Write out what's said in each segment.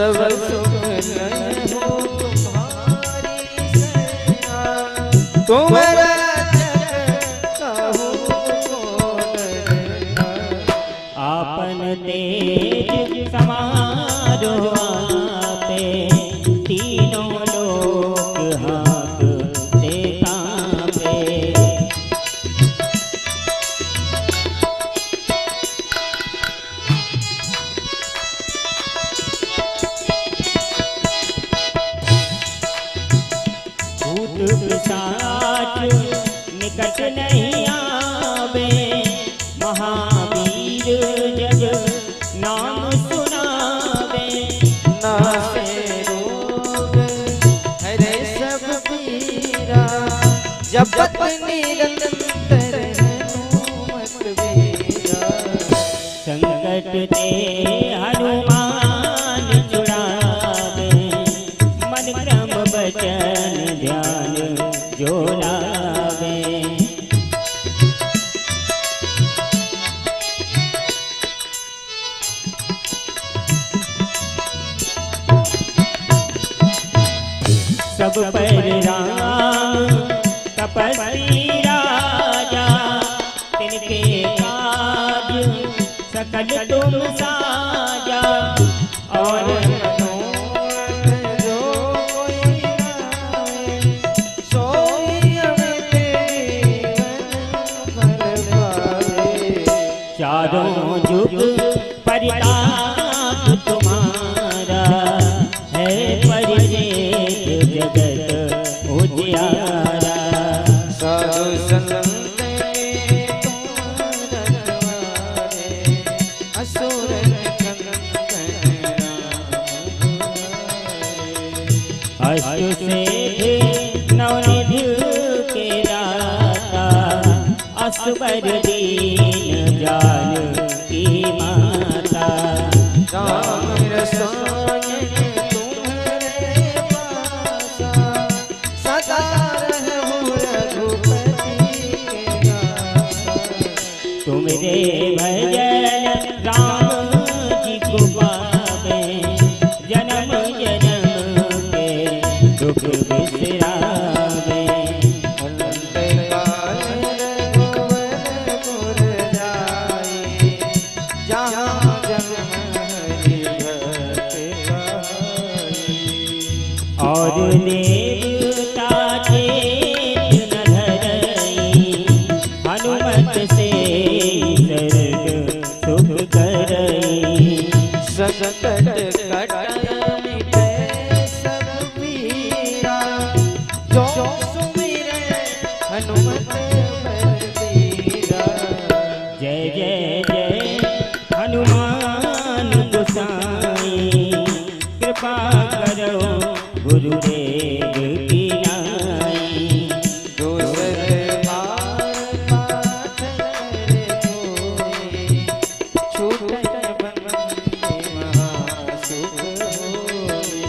सब सुख नहीं हो तुम्हारी सैया, तुम्हारा आपन तेज समारो आपे, तीनों लोक हाथ देखा पे। भूत पिशाच निकट नहीं आवे, महावीर जग नाम सुनावे। नासे रोग हरे सब पीरा, जपत निरंतर हनुमत वीरा। संकट ते हनुमान छुड़ावे, मन क्रम वचन ध्यान जो लावे। सब पर राम तपस्वी राजा, तिनके काज सकल तुम साजा। और जो कोई गाए, सोई अमित जीवन फल पावे। चारों जुग परिताप तुम्हारा, है परिजेत जगत उजियारा। साधु संत तुम रखवारे, असुर अष्ट सिद्धि नवनिधि के दाता, असबर दीन जान की माता। राम रसायन तुम्हारे पासा, सदा रहूं रघुपति के दासा। तुमरे भजन राम जी को पावे, जन्म जन्म के दुख बिसरावे। अनंत काल रघुवर पुर जाए, जहाँ जन्म हरि भक्त पाए। और देवता चेत न धरई, हनुमत से सर्ग सुख करई। संकट कटन मिटे सब पीरा, जो सुमिरे हनुमत बलबीरा। जय जय जय हनुमान गोसाई, कृपा करो गुरुदेव की नाई। दूसर बार पाठ करे कोई, छूटत बंदी महासुख होई।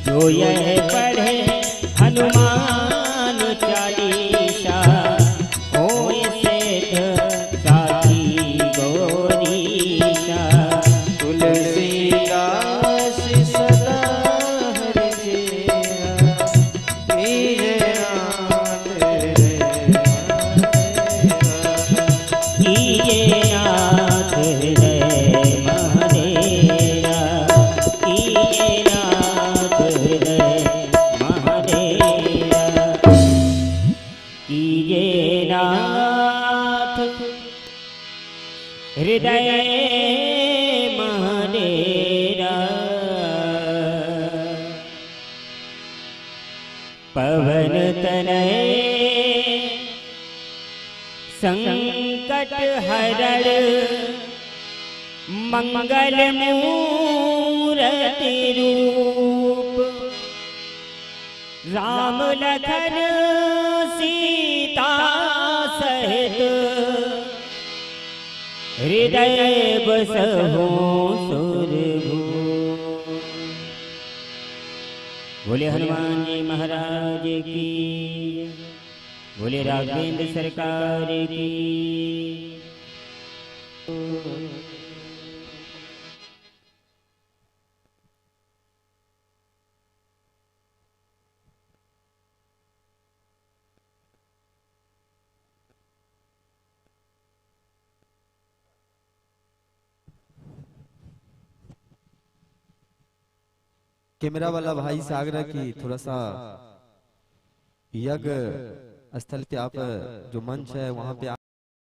जो यह पढ़े हनुमान चालीसा, होय सेठ साखी गौरीशा। तुलसीदास सदा हरि चेरा, कीजे नाथ कीजे नाथ हृदय महादेवा, कीजे नाथ हृदय महादेवा। कीजे नाथ हृदय महादेवा। पवन तनय संकट हरण, मंगल मूरति रूप। राम लखन सीता सहित, हृदय बसहु सुरभूप। बोले हनुमान जी महाराज की, बोले राघवेंद्र सरकार की। कैमरा वाला भाई से आग्रह की थोड़ा सा यज्ञ स्थल पे आप जो मंच है वहां पे